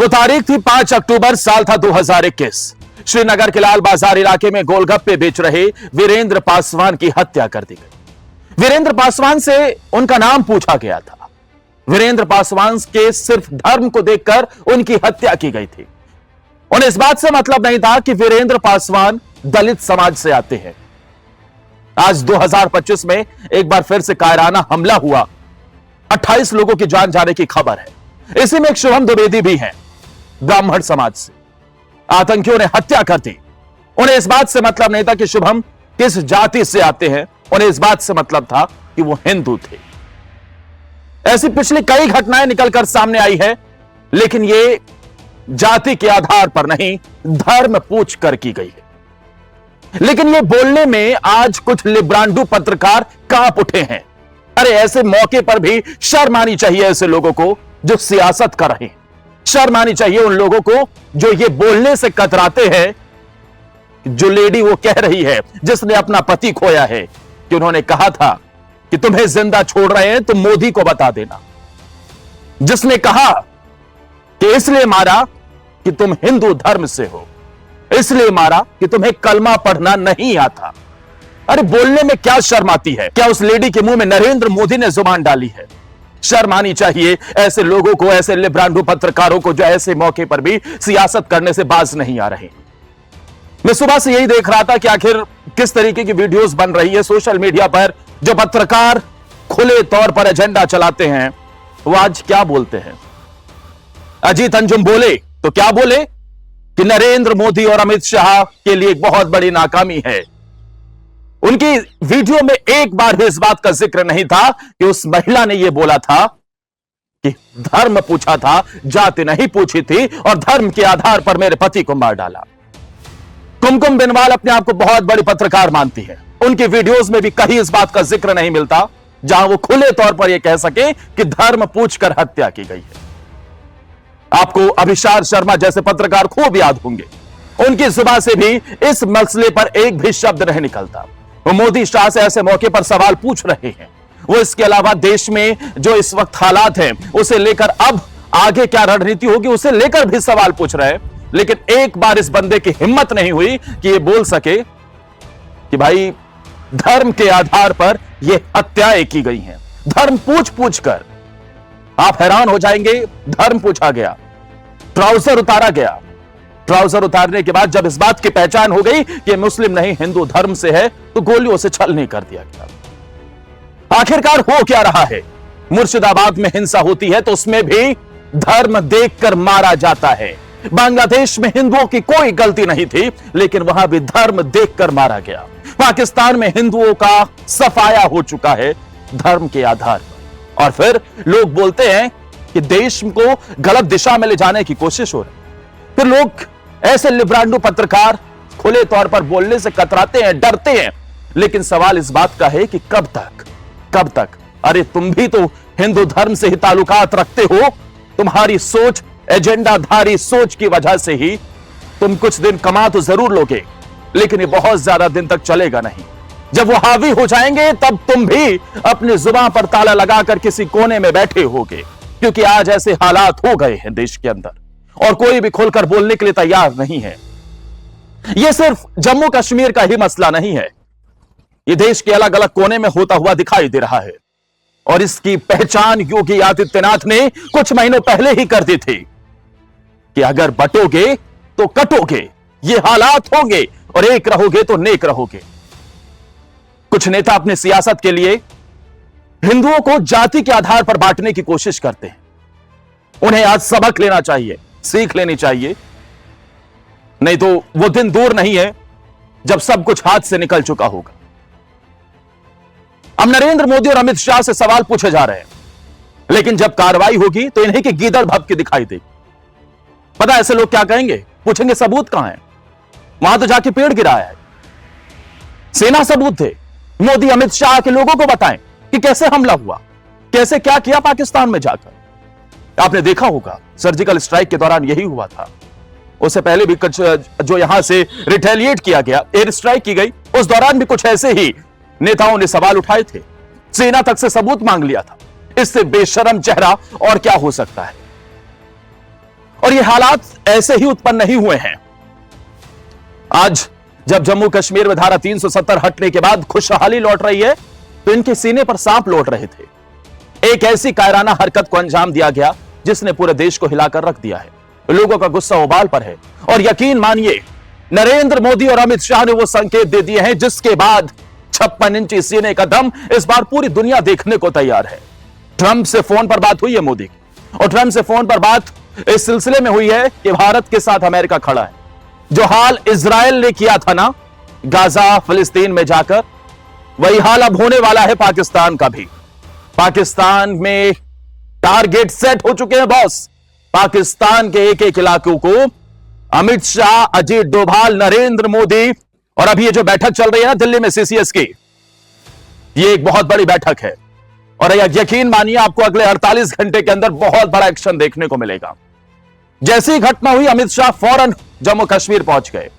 वो तारीख थी 5 अक्टूबर, साल था 2021। श्रीनगर के लाल बाजार इलाके में गोलगप्पे बेच रहे वीरेंद्र पासवान की हत्या कर दी गई। वीरेंद्र पासवान से उनका नाम पूछा गया था। वीरेंद्र पासवान के सिर्फ धर्म को देखकर उनकी हत्या की गई थी। उन्हें इस बात से मतलब नहीं था कि वीरेंद्र पासवान दलित समाज से आते हैं। आज 2025 में एक बार फिर से कायराना हमला हुआ। 28 लोगों की जान जाने की खबर है। इसी में एक शुभम द्विवेदी भी हैं, ब्राह्मण समाज से। आतंकियों ने हत्या कर दी। उन्हें इस बात से मतलब नहीं था कि शुभम किस जाति से आते हैं, उन्हें इस बात से मतलब था कि वो हिंदू थे। ऐसी पिछली कई घटनाएं निकलकर सामने आई है, लेकिन ये जाति के आधार पर नहीं, धर्म पूछ कर की गई है। लेकिन ये बोलने में आज कुछ लिब्रांडू पत्रकार कांप उठे हैं। अरे ऐसे मौके पर भी शर्म आनी चाहिए ऐसे लोगों को जो सियासत कर रहे हैं। शर्म आनी चाहिए उन लोगों को जो ये बोलने से कतराते हैं। जो लेडी वो कह रही है जिसने अपना पति खोया है कि उन्होंने कहा था कि तुम्हें जिंदा छोड़ रहे हैं तो मोदी को बता देना। जिसने कहा कि इसलिए मारा कि तुम हिंदू धर्म से हो, इसलिए मारा कि तुम्हें कलमा पढ़ना नहीं आता। अरे बोलने में क्या शर्म आती है? क्या उस लेडी के मुंह में नरेंद्र मोदी ने जुबान डाली है? शर्म आनी चाहिए ऐसे लोगों को, ऐसे लिब्रांडू पत्रकारों को जो ऐसे मौके पर भी सियासत करने से बाज नहीं आ रहे। मैं सुबह से यही देख रहा था कि आखिर किस तरीके की वीडियोस बन रही है सोशल मीडिया पर। जो पत्रकार खुले तौर पर एजेंडा चलाते हैं वो आज क्या बोलते हैं। अजीत अंजुम बोले तो क्या बोले कि नरेंद्र मोदी और अमित शाह के लिए एक बहुत बड़ी नाकामी है। उनकी वीडियो में एक बार भी इस बात का जिक्र नहीं था कि उस महिला ने यह बोला था कि धर्म पूछा था, जाति नहीं पूछी थी, और धर्म के आधार पर मेरे पति को मार डाला। कुमकुम बिनवाल अपने आप को बहुत बड़ी पत्रकार मानती है। उनकी वीडियोस में भी कहीं इस बात का जिक्र नहीं मिलता जहां वो खुले तौर पर यह कह सके कि धर्म पूछकर हत्या की गई है। आपको अभिषार शर्मा जैसे पत्रकार खूब याद होंगे। उनकी जुबान से भी इस मसले पर एक भी शब्द नहीं निकलता। वो मोदी शाह से ऐसे मौके पर सवाल पूछ रहे हैं। वो इसके अलावा देश में जो इस वक्त हालात हैं उसे लेकर अब आगे क्या रणनीति होगी उसे लेकर भी सवाल पूछ रहे हैं। लेकिन एक बार इस बंदे की हिम्मत नहीं हुई कि ये बोल सके कि भाई धर्म के आधार पर ये हत्याएं की गई हैं। धर्म पूछ कर आप हैरान हो जाएंगे। धर्म पूछा गया, ट्राउजर उतारा गया। ट्राउजर उतारने के बाद जब इस बात की पहचान हो गई कि मुस्लिम नहीं हिंदू धर्म से है तो गोलियों से छलनी कर दिया गया। आखिरकार हो क्या रहा है? मुर्शिदाबाद में हिंसा होती है तो उसमें भी धर्म देखकर मारा जाता है। बांग्लादेश में हिंदुओं की कोई गलती नहीं थी, लेकिन वहां भी धर्म देखकर मारा गया। पाकिस्तान में हिंदुओं का सफाया हो चुका है धर्म के आधार पर। और फिर लोग बोलते हैं कि देश को गलत दिशा में ले जाने की कोशिश हो रही है। फिर लोग ऐसे लिब्रांडू पत्रकार खुले तौर पर बोलने से कतराते हैं, डरते हैं। लेकिन सवाल इस बात का है कि कब तक? अरे तुम भी तो हिंदू धर्म से ही ताल्लुकात रखते हो। तुम्हारी सोच, एजेंडाधारी सोच की वजह से ही तुम कुछ दिन कमा तो जरूर लोगे, लेकिन ये बहुत ज्यादा दिन तक चलेगा नहीं। जब वो हावी हो जाएंगे तब तुम भी अपनी जुबान पर ताला लगाकर किसी कोने में बैठे होगे, क्योंकि आज ऐसे हालात हो गए हैं देश के अंदर और कोई भी खुलकर बोलने के लिए तैयार नहीं है। यह सिर्फ जम्मू कश्मीर का ही मसला नहीं है, यह देश के अलग अलग कोने में होता हुआ दिखाई दे रहा है। और इसकी पहचान योगी आदित्यनाथ ने कुछ महीनों पहले ही कर दी थी कि अगर बटोगे तो कटोगे, ये हालात होंगे, और एक रहोगे तो नेक रहोगे। कुछ नेता अपने सियासत के लिए हिंदुओं को जाति के आधार पर बांटने की कोशिश करते हैं। उन्हें आज सबक लेना चाहिए, सीख लेनी चाहिए, नहीं तो वो दिन दूर नहीं है जब सब कुछ हाथ से निकल चुका होगा। अब नरेंद्र मोदी और अमित शाह से सवाल पूछे जा रहे हैं, लेकिन जब कार्रवाई होगी तो इन्हीं की गीदड़ भभकी दिखाई देगी। पता ऐसे लोग क्या कहेंगे? पूछेंगे सबूत कहां है? वहां तो जाके पेड़ गिराया है, सेना सबूत थे। मोदी अमित शाह के लोगों को बताएं कि कैसे हमला हुआ, कैसे क्या किया पाकिस्तान में जाकर। आपने देखा होगा सर्जिकल स्ट्राइक के दौरान यही हुआ था। उससे पहले भी कुछ जो यहां से रिटेलिएट किया गया, एयर स्ट्राइक की गई, उस दौरान भी कुछ ऐसे ही नेताओं ने सवाल उठाए थे, सेना तक से सबूत मांग लिया था। इससे बेशरम चेहरा और क्या हो सकता है? और ये हालात ऐसे ही उत्पन्न नहीं हुए हैं। आज जब जम्मू कश्मीर में धारा 370 हटने के बाद खुशहाली लौट रही है, तो इनके सीने पर सांप लौट रहे थे। एक ऐसी कायराना हरकत को अंजाम दिया गया जिसने पूरे देश को हिलाकर रख दिया है। लोगों का गुस्सा उबाल पर है और यकीन मानिए नरेंद्र मोदी और अमित शाह ने वो संकेत दे दिए हैं जिसके बाद 56 इंची सीने का दम इस बार पूरी दुनिया देखने को तैयार है। ट्रंप से फोन पर बात हुई है मोदी की, और ट्रंप से फोन पर बात इस सिलसिले में हुई है कि भारत के साथ अमेरिका खड़ा है। जो हाल इजराइल ने किया था ना गाजा फिलिस्तीन में जाकर, वही हाल अब होने वाला है पाकिस्तान का भी। पाकिस्तान में टारगेट सेट हो चुके हैं बॉस। पाकिस्तान के एक एक इलाकों को अमित शाह, अजीत डोभाल, नरेंद्र मोदी, और अभी ये जो बैठक चल रही है ना दिल्ली में सीसीएस की, ये एक बहुत बड़ी बैठक है। और यकीन मानिए आपको अगले 48 घंटे के अंदर बहुत बड़ा एक्शन देखने को मिलेगा। जैसी घटना हुई अमित शाह फौरन जम्मू कश्मीर पहुंच गए,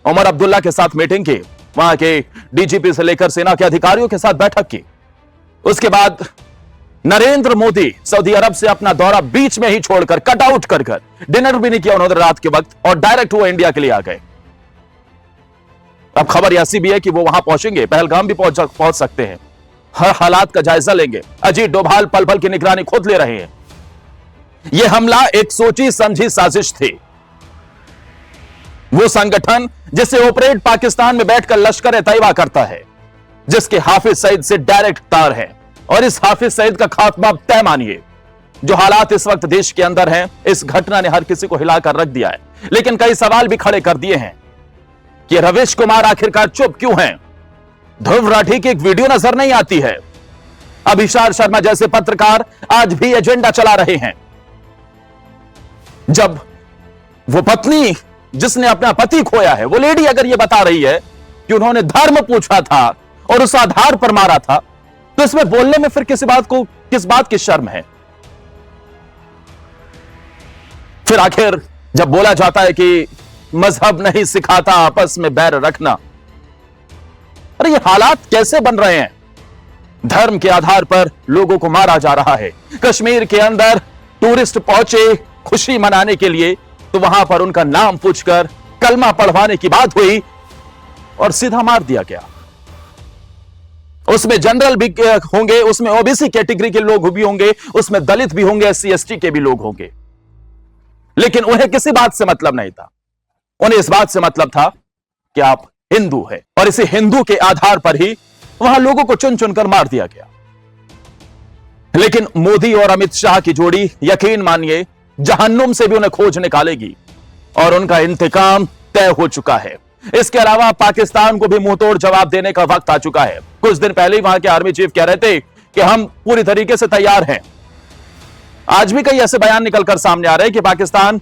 उमर अब्दुल्ला के साथ मीटिंग की, वहां के डीजीपी से लेकर सेना के अधिकारियों के साथ बैठक की। उसके बाद नरेंद्र मोदी सऊदी अरब से अपना दौरा बीच में ही छोड़कर कट आउट कर डिनर भी नहीं किया उन्होंने रात के वक्त, और डायरेक्ट वो इंडिया के लिए आ गए। अब खबर ऐसी भी है कि वो वहां पहुंचेंगे, पहलगाम भी पहुंच सकते हैं। हर हालात का जायजा लेंगे। अजीत डोभाल पल पल की निगरानी खुद ले रहे हैं। यह हमला एक सोची समझी साजिश थी। वो संगठन जिसे ऑपरेट पाकिस्तान में बैठकर लश्कर तैयबा करता है, जिसके हाफिज सईद से डायरेक्ट तार है, और इस हाफिज सईद का खात्मा तय मानिए। जो हालात इस वक्त देश के अंदर हैं, इस घटना ने हर किसी को हिलाकर रख दिया है। लेकिन कई सवाल भी खड़े कर दिए हैं कि रवीश कुमार आखिरकार चुप क्यों हैं? ध्रुव राठी की एक वीडियो नजर नहीं आती है। अभिषार शर्मा जैसे पत्रकार आज भी एजेंडा चला रहे हैं। जब वो पत्नी जिसने अपना पति खोया है, वो लेडी अगर ये बता रही है कि उन्होंने धर्म पूछा था और उस आधार पर मारा था, तो इसमें बोलने में फिर किस बात की शर्म है? फिर आखिर जब बोला जाता है कि मजहब नहीं सिखाता आपस में बैर रखना, अरे ये हालात कैसे बन रहे हैं? धर्म के आधार पर लोगों को मारा जा रहा है। कश्मीर के अंदर टूरिस्ट पहुंचे खुशी मनाने के लिए, तो वहां पर उनका नाम पूछकर कलमा पढ़वाने की बात हुई और सीधा मार दिया गया। उसमें जनरल भी होंगे, उसमें ओबीसी कैटेगरी के लोग भी होंगे, उसमें दलित भी होंगे, एससी एसटी के भी लोग होंगे। लेकिन उन्हें किसी बात से मतलब नहीं था। उन्हें इस बात से मतलब था कि आप हिंदू है, और इसी हिंदू के आधार पर ही वहां लोगों को चुन चुनकर मार दिया गया। लेकिन मोदी और अमित शाह की जोड़ी यकीन मानिए जहन्नुम से भी उन्हें खोज निकालेगी, और उनका इंतकाम तय हो चुका है। इसके अलावा पाकिस्तान को भी मुंहतोड़ जवाब देने का वक्त आ चुका है। कुछ दिन पहले ही वहां के आर्मी चीफ कह रहे थे कि हम पूरी तरीके से तैयार हैं। आज भी कई ऐसे बयान निकलकर सामने आ रहे हैं कि पाकिस्तान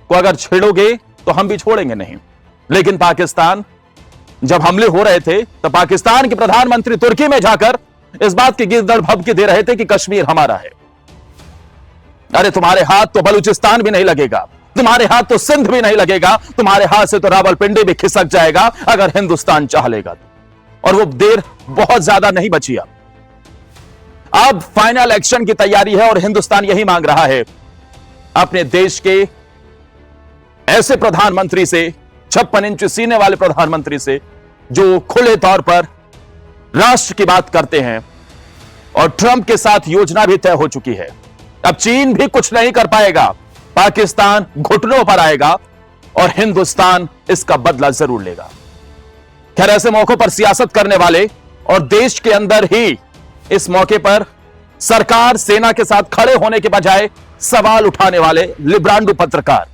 को अगर छेड़ोगे तो हम भी छोड़ेंगे नहीं। लेकिन पाकिस्तान जब हमले हो रहे थे तो पाकिस्तान के प्रधानमंत्री तुर्की में जाकर इस बात की गिरदड़ भभकी दे रहे थे कि कश्मीर हमारा है। अरे तुम्हारे हाथ तो बलूचिस्तान भी नहीं लगेगा, तुम्हारे हाथ तो सिंध भी नहीं लगेगा, तुम्हारे हाथ से तो रावलपिंडी भी खिसक जाएगा अगर हिंदुस्तान चाह लेगा तो। और वो देर बहुत ज्यादा नहीं बची। अब फाइनल एक्शन की तैयारी है और हिंदुस्तान यही मांग रहा है अपने देश के ऐसे प्रधानमंत्री से, 56 इंच सीने वाले प्रधानमंत्री से, जो खुले तौर पर राष्ट्र की बात करते हैं। और ट्रंप के साथ योजना भी तय हो चुकी है। अब चीन भी कुछ नहीं कर पाएगा, पाकिस्तान घुटनों पर आएगा और हिंदुस्तान इसका बदला जरूर लेगा। खैर, ऐसे मौकों पर सियासत करने वाले और देश के अंदर ही इस मौके पर सरकार सेना के साथ खड़े होने के बजाय सवाल उठाने वाले लिब्रांडू पत्रकार,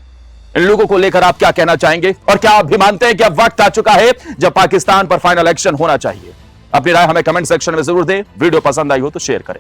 इन लोगों को लेकर आप क्या कहना चाहेंगे? और क्या आप भी मानते हैं कि अब वक्त आ चुका है जब पाकिस्तान पर फाइनल एक्शन होना चाहिए? अपनी राय हमें कमेंट सेक्शन में जरूर दें। वीडियो पसंद आई हो तो शेयर करें।